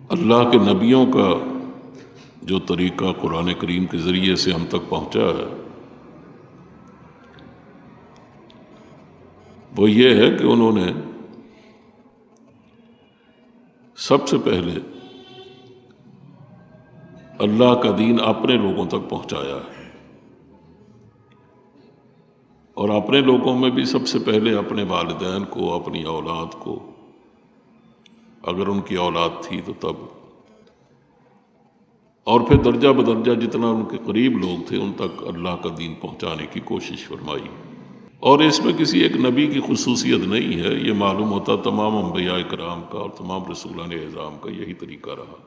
اللہ کے نبیوں کا جو طریقہ قرآن کریم کے ذریعے سے ہم تک پہنچا ہے وہ یہ ہے کہ انہوں نے سب سے پہلے اللہ کا دین اپنے لوگوں تک پہنچایا ہے، اور اپنے لوگوں میں بھی سب سے پہلے اپنے والدین کو، اپنی اولاد کو، اگر ان کی اولاد تھی تو تب، اور پھر درجہ بدرجہ جتنا ان کے قریب لوگ تھے ان تک اللہ کا دین پہنچانے کی کوشش فرمائی۔ اور اس میں کسی ایک نبی کی خصوصیت نہیں ہے، یہ معلوم ہوتا تمام انبیاء کرام کا اور تمام رسولان اعظام کا یہی طریقہ رہا۔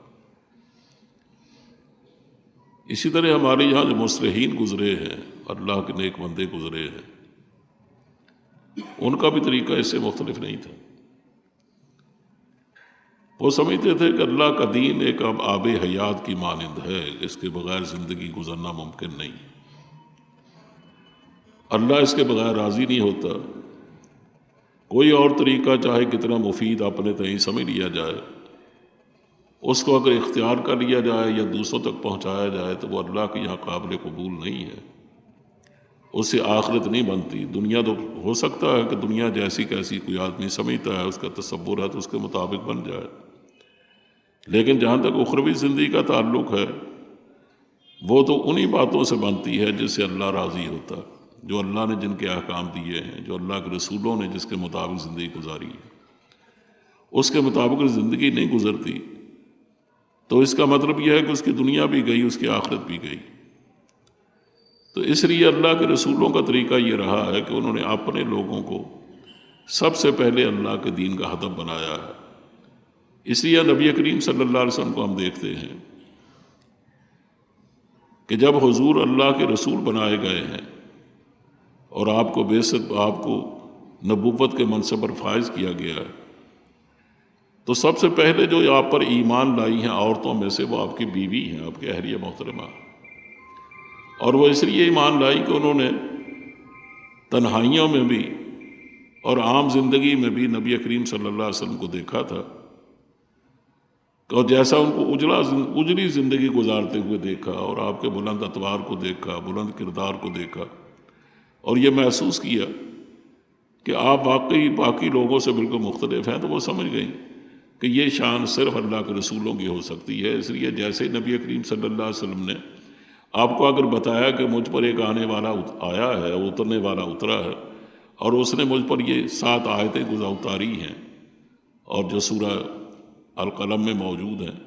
اسی طرح ہمارے یہاں جو مصلحین گزرے ہیں، اللہ کے نیک بندے گزرے ہیں، ان کا بھی طریقہ اس سے مختلف نہیں تھا۔ وہ سمجھتے تھے کہ اللہ کا دین ایک آب حیات کی مانند ہے، اس کے بغیر زندگی گزرنا ممکن نہیں، اللہ اس کے بغیر راضی نہیں ہوتا۔ کوئی اور طریقہ چاہے کتنا مفید اپنے تئیں سمجھ لیا جائے، اس کو اگر اختیار کر لیا جائے یا دوسروں تک پہنچایا جائے تو وہ اللہ کے یہاں قابل قبول نہیں ہے، اس سے آخرت نہیں بنتی۔ دنیا تو ہو سکتا ہے کہ دنیا جیسی کیسی کوئی آدمی سمجھتا ہے، اس کا تصور ہے تو اس کے مطابق بن جائے، لیکن جہاں تک اخروی زندگی کا تعلق ہے وہ تو انہی باتوں سے بنتی ہے جس سے اللہ راضی ہوتا ہے، جو اللہ نے جن کے احکام دیے ہیں، جو اللہ کے رسولوں نے جس کے مطابق زندگی گزاری ہے۔ اس کے مطابق زندگی نہیں گزرتی تو اس کا مطلب یہ ہے کہ اس کی دنیا بھی گئی، اس کی آخرت بھی گئی۔ تو اس لیے اللہ کے رسولوں کا طریقہ یہ رہا ہے کہ انہوں نے اپنے لوگوں کو سب سے پہلے اللہ کے دین کا ہدف بنایا ہے۔ اس لیے نبی کریم صلی اللہ علیہ وسلم کو ہم دیکھتے ہیں کہ جب حضور اللہ کے رسول بنائے گئے ہیں اور آپ کو بعثت، آپ کو نبوت کے منصب پر فائز کیا گیا ہے، تو سب سے پہلے جو آپ پر ایمان لائی ہیں عورتوں میں سے وہ آپ کی بیوی ہیں، آپ کی اہلیہ محترمہ، اور وہ اس لیے ایمان لائی کہ انہوں نے تنہائیوں میں بھی اور عام زندگی میں بھی نبی کریم صلی اللہ علیہ وسلم کو دیکھا تھا، اور جیسا ان کو اجلی زندگی گزارتے ہوئے دیکھا اور آپ کے بلند اطوار کو دیکھا، بلند کردار کو دیکھا، اور یہ محسوس کیا کہ آپ واقعی باقی لوگوں سے بالکل مختلف ہیں، تو وہ سمجھ گئیں کہ یہ شان صرف اللہ کے رسولوں کی ہو سکتی ہے۔ اس لیے جیسے نبی کریم صلی اللہ علیہ وسلم نے آپ کو اگر بتایا کہ مجھ پر ایک آنے والا آیا ہے، اترنے والا اترا ہے، اور اس نے مجھ پر یہ 7 آیتیں اتاری ہیں اور جو سورہ القلم میں موجود ہیں،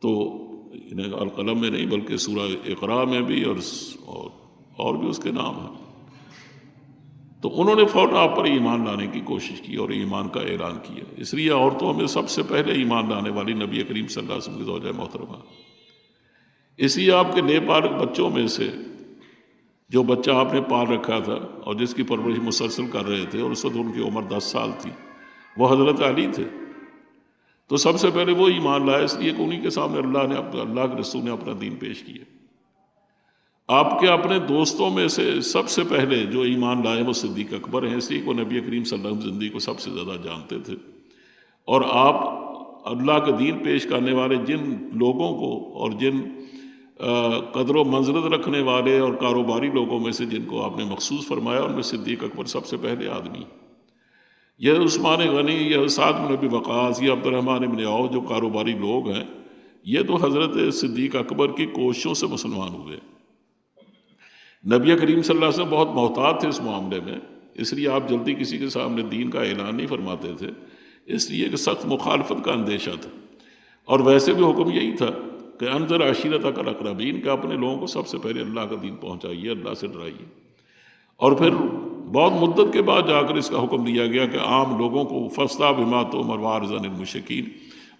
تو القلم میں نہیں بلکہ سورہ اقراء میں بھی اور بھی اس کے نام ہیں، تو انہوں نے فوراً آپ پر ایمان لانے کی کوشش کی اور ایمان کا اعلان کیا۔ اس لیے عورتوں میں سب سے پہلے ایمان لانے والی نبی کریم صلی اللہ علیہ وسلم کی زوجہ محترمہ۔ اس لیے آپ کے نیپالک بچوں میں سے جو بچہ آپ نے پال رکھا تھا اور جس کی پرورش مسلسل کر رہے تھے، اور اس وقت ان کی عمر 10 سال تھی، وہ حضرت علی تھے، تو سب سے پہلے وہ ایمان لائے، اس لیے کہ انہی کے سامنے اللہ کے رسول نے اپنا دین پیش کیا۔ آپ کے اپنے دوستوں میں سے سب سے پہلے جو ایمان لائے وہ صدیق اکبر ہیں، اس لیے کہ وہ نبی کریم صلی اللہ علیہ وسلم زندگی کو سب سے زیادہ جانتے تھے، اور آپ اللہ کا دین پیش کرنے والے جن لوگوں کو اور جن قدر و منزلت رکھنے والے اور کاروباری لوگوں میں سے جن کو آپ نے مخصوص فرمایا، ان میں صدیق اکبر سب سے پہلے آدمی۔ یہ عثمان غنی یا سعد بن ابی وقاص یا عبد الرحمن بن عوف جو کاروباری لوگ ہیں، یہ تو حضرت صدیق اکبر کی کوششوں سے مسلمان ہوئے۔ نبی کریم صلی اللہ علیہ وسلم بہت محتاط تھے اس معاملے میں، اس لیے آپ جلدی کسی کے سامنے دین کا اعلان نہیں فرماتے تھے، اس لیے کہ سخت مخالفت کا اندیشہ تھا۔ اور ویسے بھی حکم یہی تھا کہ انذر عشیرتک الاقربین، کہ اپنے لوگوں کو سب سے پہلے اللہ کا دین پہنچائیے، اللہ سے ڈرائیے۔ اور پھر بہت مدت کے بعد جا کر اس کا حکم دیا گیا کہ عام لوگوں کو فاصطع بما تؤمر واعرض عن المشرکین،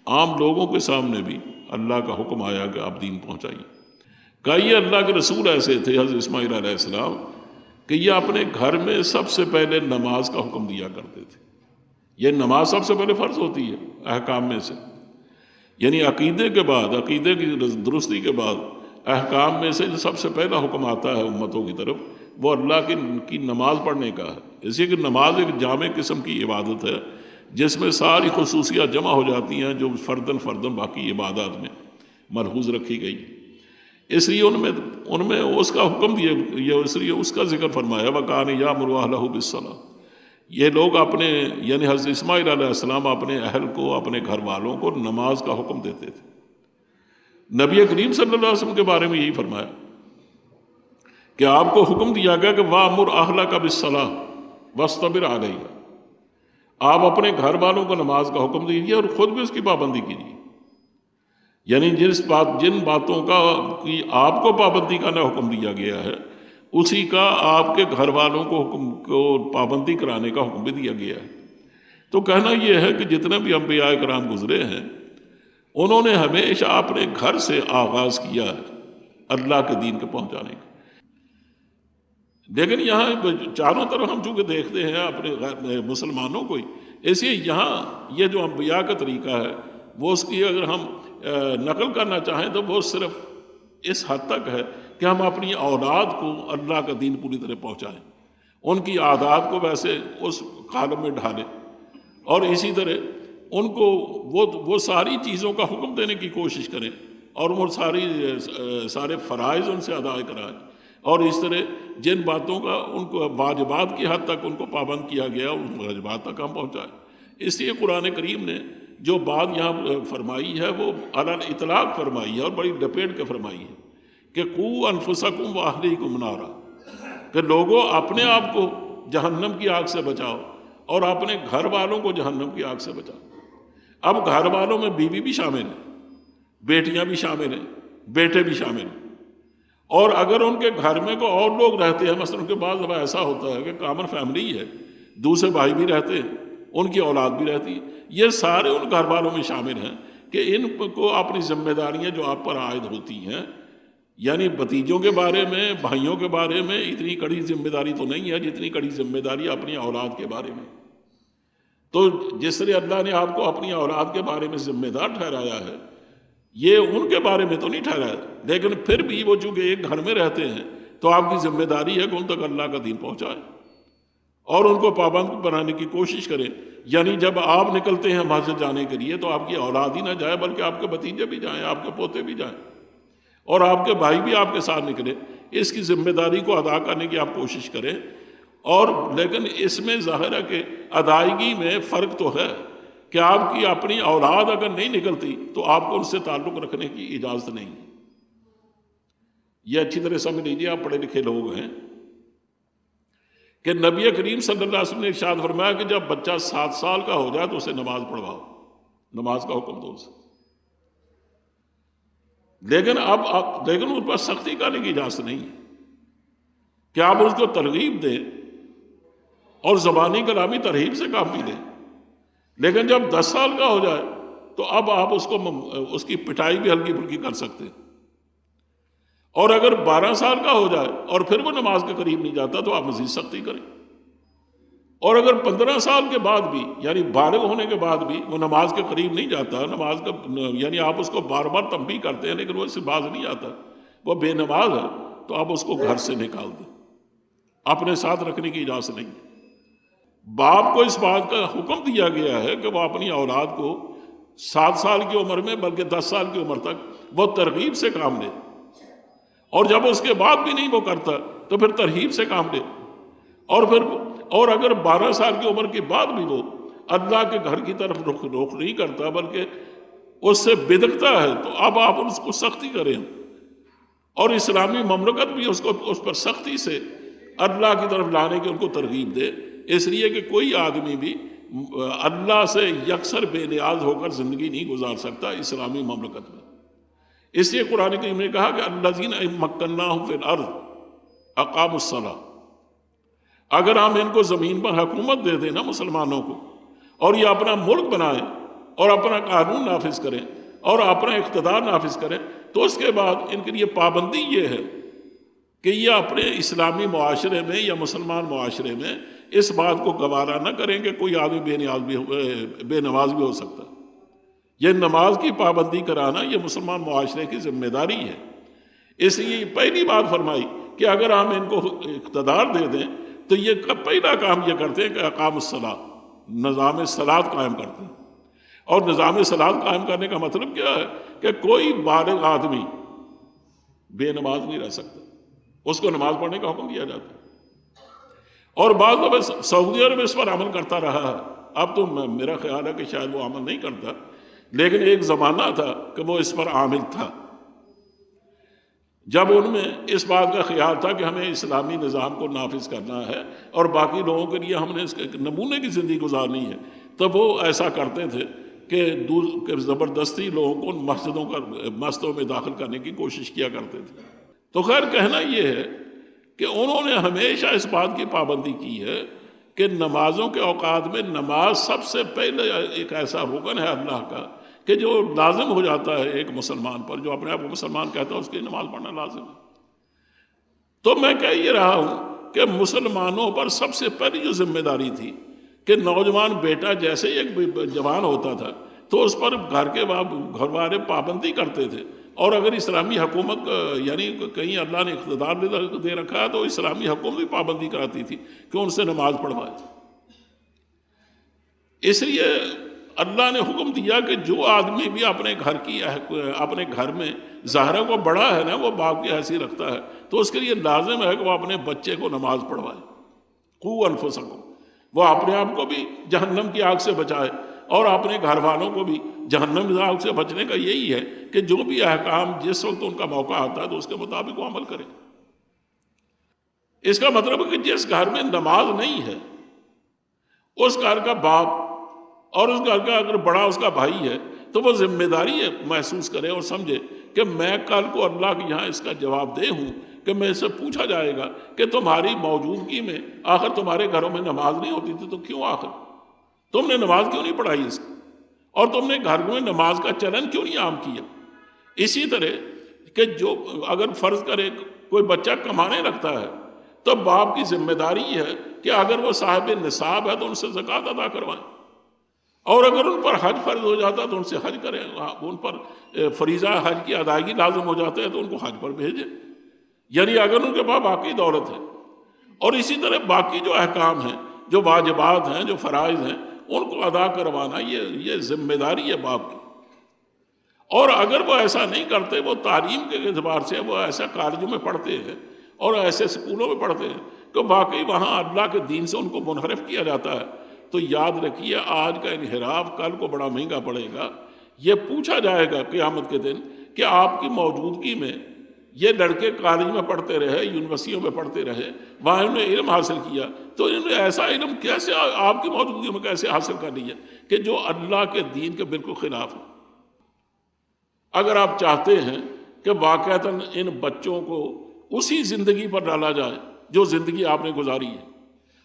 عام لوگوں کے سامنے بھی اللہ کا حکم آیا کہ آپ دین پہنچائیے۔ کئی اللہ کے رسول ایسے تھے، حضرت اسماعیل علیہ السلام، کہ یہ اپنے گھر میں سب سے پہلے نماز کا حکم دیا کرتے تھے۔ یہ نماز سب سے پہلے فرض ہوتی ہے احکام میں سے، یعنی عقیدے کے بعد، عقیدے کی درستی کے بعد احکام میں سے جو سب سے پہلا حکم آتا ہے امتوں کی طرف، وہ اللہ کی نماز پڑھنے کا ہے۔ اسی کہ نماز ایک جامع قسم کی عبادت ہے جس میں ساری خصوصیات جمع ہو جاتی ہیں جو فردن باقی عبادات میں ملحوظ رکھی گئی. اس لیے ان میں اس کا حکم دیا، اس لیے اس کا ذکر فرمایا وَكَانَ يَأْمُرُ أَهْلَهُ بِالصَّلَاةِ. یہ لوگ اپنے یعنی حضرت اسماعیل علیہ السلام اپنے اہل کو، اپنے گھر والوں کو نماز کا حکم دیتے تھے. نبی کریم صلی اللہ علیہ وسلم کے بارے میں یہی فرمایا کہ آپ کو حکم دیا گیا کہ وَأْمُرْ أَهْلَكَ بِالصَّلَاةِ وَاصْطَبِرْ عَلَيْهَا. آپ اپنے گھر والوں کو نماز کا حکم دیجیے اور خود بھی اس کی پابندی کیجیے. یعنی جن باتوں کا کی آپ کو پابندی کا نہ حکم دیا گیا ہے، اسی کا آپ کے گھر والوں کو پابندی کرانے کا حکم بھی دیا گیا ہے. تو کہنا یہ ہے کہ جتنے بھی انبیاء کرام گزرے ہیں انہوں نے ہمیشہ اپنے گھر سے آغاز کیا ہے اللہ کے دین کے پہنچانے کا. لیکن یہاں چاروں طرف ہم چونکہ دیکھتے ہیں اپنے مسلمانوں کو ہی، اس لیے یہاں یہ جو انبیاء کا طریقہ ہے وہ اس کی اگر ہم نقل کرنا چاہیں تو وہ صرف اس حد تک ہے کہ ہم اپنی اولاد کو اللہ کا دین پوری طرح پہنچائیں، ان کی عادات کو ویسے اس قالب میں ڈھالیں، اور اسی طرح ان کو وہ ساری چیزوں کا حکم دینے کی کوشش کریں اور وہ سارے فرائض ان سے ادا کرائیں، اور اس طرح جن باتوں کا ان کو واجبات کی حد تک ان کو پابند کیا گیا ان واجبات تک ہم پہنچائیں. اس لیے قرآن کریم نے جو بات یہاں فرمائی ہے وہ علی الاطلاق فرمائی ہے اور بڑی لپیٹ کے فرمائی ہے کہ قوا انفسکم واہلیکم نارا، کہ لوگوں اپنے آپ کو جہنم کی آگ سے بچاؤ اور اپنے گھر والوں کو جہنم کی آگ سے بچاؤ. اب گھر والوں میں بیوی بھی شامل ہیں، بیٹیاں بھی شامل ہیں، بیٹے بھی شامل ہیں، اور اگر ان کے گھر میں کوئی اور لوگ رہتے ہیں، مثلا ان کے بعض دفعہ ایسا ہوتا ہے کہ کامن فیملی ہے، دوسرے بھائی بھی رہتے ہیں، ان کی اولاد بھی رہتی ہے، یہ سارے ان گھر والوں میں شامل ہیں کہ ان کو اپنی ذمہ داریاں جو آپ پر عائد ہوتی ہیں، یعنی بھتیجوں کے بارے میں، بھائیوں کے بارے میں اتنی کڑی ذمہ داری تو نہیں ہے جتنی کڑی ذمہ داری اپنی اولاد کے بارے میں. تو جس طرح اللہ نے آپ کو اپنی اولاد کے بارے میں ذمہ دار ٹھہرایا ہے، یہ ان کے بارے میں تو نہیں ٹھہرایا، لیکن پھر بھی وہ چونکہ ایک گھر میں رہتے ہیں تو آپ کی ذمہ داری ہے کہ ان تک اللہ کا دین پہنچائیں اور ان کو پابند بنانے کی کوشش کریں. یعنی جب آپ نکلتے ہیں مسجد جانے کے لیے تو آپ کی اولاد ہی نہ جائے بلکہ آپ کے بھتیجے بھی جائیں، آپ کے پوتے بھی جائیں، اور آپ کے بھائی بھی آپ کے ساتھ نکلے. اس کی ذمہ داری کو ادا کرنے کی آپ کوشش کریں. اور لیکن اس میں ظاہر ہے کہ ادائیگی میں فرق تو ہے کہ آپ کی اپنی اولاد اگر نہیں نکلتی تو آپ کو ان سے تعلق رکھنے کی اجازت نہیں. یہ اچھی طرح سمجھ لیجیے، آپ پڑھے لکھے لوگ ہیں کہ نبی کریم صلی اللہ علیہ وسلم نے ارشاد فرمایا کہ جب بچہ 7 سال کا ہو جائے تو اسے نماز پڑھواؤ، نماز کا حکم دو اسے. لیکن لیکن اس پر سختی کرنے کی اجازت نہیں ہے کہ آپ اس کو ترغیب دیں اور زبانی کلامی ترغیب سے کام بھی دیں. لیکن جب 10 سال کا ہو جائے تو اب آپ اس کی پٹائی بھی ہلکی پھلکی کر سکتے ہیں. اور اگر 12 سال کا ہو جائے اور پھر وہ نماز کے قریب نہیں جاتا تو آپ مزید سختی کریں. اور اگر 15 سال کے بعد بھی یعنی بالغ ہونے کے بعد بھی وہ نماز کے قریب نہیں جاتا، نماز کا یعنی آپ اس کو بار بار تنبیہ کرتے ہیں لیکن وہ اس سے باز نہیں آتا، وہ بے نماز ہے، تو آپ اس کو گھر سے نکال دیں، اپنے ساتھ رکھنے کی اجازت نہیں. باپ کو اس بات کا حکم دیا گیا ہے کہ وہ اپنی اولاد کو 7 سال کی عمر میں بلکہ 10 سال کی عمر تک وہ ترغیب سے کام لے، اور جب اس کے بعد بھی نہیں وہ کرتا تو پھر ترغیب سے کام لے. اور اگر 12 سال کی عمر کے بعد بھی وہ اللہ کے گھر کی طرف رخ نہیں کرتا بلکہ اس سے بدکتا ہے تو اب آپ اس کو سختی کریں، اور اسلامی مملکت بھی اس پر سختی سے اللہ کی طرف لانے کی ان کو ترغیب دے. اس لیے کہ کوئی آدمی بھی اللہ سے یکسر بے نیاز ہو کر زندگی نہیں گزار سکتا اسلامی مملکت میں. اس لیے قرآن کریم نے کہا کہ الذین مکناہم فی الارض اقاموا الصلاۃ. اگر ہم ان کو زمین پر حکومت دے دیں نا مسلمانوں کو، اور یہ اپنا ملک بنائیں اور اپنا قانون نافذ کریں اور اپنا اقتدار نافذ کریں، تو اس کے بعد ان کے لیے پابندی یہ ہے کہ یہ اپنے اسلامی معاشرے میں یا مسلمان معاشرے میں اس بات کو گوارا نہ کریں کہ کوئی آدمی بے نماز بھی ہو سکتا. یہ نماز کی پابندی کرانا یہ مسلمان معاشرے کی ذمہ داری ہے. اس لیے پہلی بات فرمائی کہ اگر ہم ان کو اقتدار دے دیں تو یہ پہلا کام یہ کرتے ہیں کہ اقام الصلاۃ، نظام صلاۃ قائم کرتے ہیں۔ اور نظام صلاۃ قائم کرنے کا مطلب کیا ہے کہ کوئی بالغ آدمی بے نماز نہیں رہ سکتا، اس کو نماز پڑھنے کا حکم دیا جاتا ہے۔ اور بعض دفعہ سعودی عرب اس پر عمل کرتا رہا ہے، اب تو میرا خیال ہے کہ شاید وہ عمل نہیں کرتا، لیکن ایک زمانہ تھا کہ وہ اس پر عامل تھا، جب ان میں اس بات کا خیال تھا کہ ہمیں اسلامی نظام کو نافذ کرنا ہے اور باقی لوگوں کے لیے ہم نے اس نمونے کی زندگی گزارنی ہے، تب وہ ایسا کرتے تھے کہ زبردستی لوگوں کو مسجدوں میں داخل کرنے کی کوشش کیا کرتے تھے۔ تو خیر کہنا یہ ہے کہ انہوں نے ہمیشہ اس بات کی پابندی کی ہے کہ نمازوں کے اوقات میں نماز سب سے پہلے ایک ایسا رکن ہے اللہ کا کہ جو لازم ہو جاتا ہے ایک مسلمان پر، جو اپنے آپ کو مسلمان کہتا ہے اس کی نماز پڑھنا لازم ہے۔ تو میں کہہ یہ رہا ہوں کہ مسلمانوں پر سب سے پہلی جو ذمہ داری تھی کہ نوجوان بیٹا جیسے ہی ایک جوان ہوتا تھا تو اس پر گھر والے پابندی کرتے تھے، اور اگر اسلامی حکومت یعنی کہیں اللہ نے اقتدار دے رکھا ہے تو اسلامی حکومت بھی پابندی کراتی تھی کہ ان سے نماز پڑھوائے۔ اس لیے اللہ نے حکم دیا کہ جو آدمی بھی اپنے گھر میں ظاہرہ کو بڑا ہے نا، وہ باپ کی حیثیت رکھتا ہے، تو اس کے لیے لازم ہے کہ وہ اپنے بچے کو نماز پڑھوائے۔ قوا انفسکم، وہ اپنے آپ کو بھی جہنم کی آگ سے بچائے اور اپنے گھر والوں کو بھی جہنم کی آگ سے بچنے کا یہی ہے کہ جو بھی احکام جس وقت ان کا موقع آتا ہے تو اس کے مطابق وہ عمل کرے۔ اس کا مطلب ہے کہ جس گھر میں نماز نہیں ہے اس گھر کا باپ اور اس گھر کا اگر بڑا اس کا بھائی ہے تو وہ ذمہ داری ہے محسوس کرے اور سمجھے کہ میں کل کو اللہ کے یہاں اس کا جواب دہ ہوں کہ میں اس سے پوچھا جائے گا کہ تمہاری موجودگی میں آخر تمہارے گھروں میں نماز نہیں ہوتی تھی تو کیوں آخر تم نے نماز کیوں نہیں پڑھائی اس کی، اور تم نے گھر میں نماز کا چلن کیوں نہیں عام کیا۔ اسی طرح کہ جو اگر فرض کرے کوئی بچہ کمانے لگتا ہے تو باپ کی ذمہ داری ہے کہ اگر وہ صاحب نصاب ہے تو ان سے زکوٰۃ ادا کروائیں، اور اگر ان پر حج فرض ہو جاتا ہے تو ان سے حج کریں، ان پر فریضہ حج کی ادائیگی لازم ہو جاتا ہے تو ان کو حج پر بھیجیں، یعنی اگر ان کے پاس باقی دولت ہے۔ اور اسی طرح باقی جو احکام ہیں، جو واجبات ہیں، جو فرائض ہیں، ان کو ادا کروانا یہ ذمہ داری ہے باپ کی۔ اور اگر وہ ایسا نہیں کرتے، وہ تعلیم کے اعتبار سے وہ ایسا کالجوں میں پڑھتے ہیں اور ایسے اسکولوں میں پڑھتے ہیں کہ واقعی وہاں اللہ کے دین سے ان کو منحرف کیا جاتا ہے، تو یاد رکھیے آج کا انحراف کل کو بڑا مہنگا پڑے گا۔ یہ پوچھا جائے گا قیامت کے دن کہ آپ کی موجودگی میں یہ لڑکے کالج میں پڑھتے رہے، یونیورسٹیوں میں پڑھتے رہے، وہاں انہوں نے علم حاصل کیا، تو انہوں نے ایسا علم کیسے آپ کی موجودگی میں کیسے حاصل کر لیا کہ جو اللہ کے دین کے بالکل خلاف ہے۔ اگر آپ چاہتے ہیں کہ واقعتاً ان بچوں کو اسی زندگی پر ڈالا جائے جو زندگی آپ نے گزاری ہے،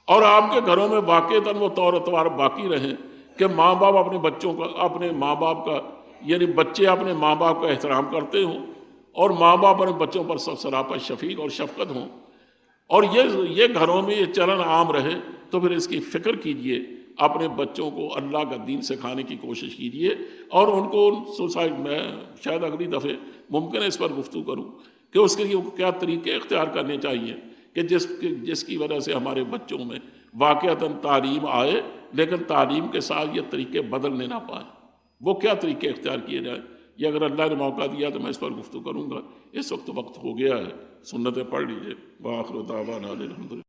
اور آپ کے گھروں میں واقعتاً وہ طور اتوار باقی رہیں کہ ماں باپ اپنے بچوں کا، اپنے ماں باپ کا، یعنی بچے اپنے ماں باپ کا احترام کرتے ہوں اور ماں باپ اپنے بچوں پر سراپا شفیق اور شفقت ہوں، اور یہ گھروں میں یہ چلن عام رہے، تو پھر اس کی فکر کیجئے، اپنے بچوں کو اللہ کا دین سکھانے کی کوشش کیجئے، اور ان کو سوسائٹی میں شاید اگلی دفعہ ممکن ہے اس پر گفتگو کروں کہ اس کے لیے کیا طریقے اختیار کرنے چاہیے کہ جس کی وجہ سے ہمارے بچوں میں واقعتاً تعلیم آئے، لیکن تعلیم کے ساتھ یہ طریقے بدلنے نہ پائیں۔ وہ کیا طریقے اختیار کیے جائیں، یہ اگر اللہ نے موقع دیا تو میں اس پر گفتگو کروں گا۔ اس وقت ہو گیا ہے، سنتیں پڑھ لیجئے۔ وآخر دعوانا الحمدللہ۔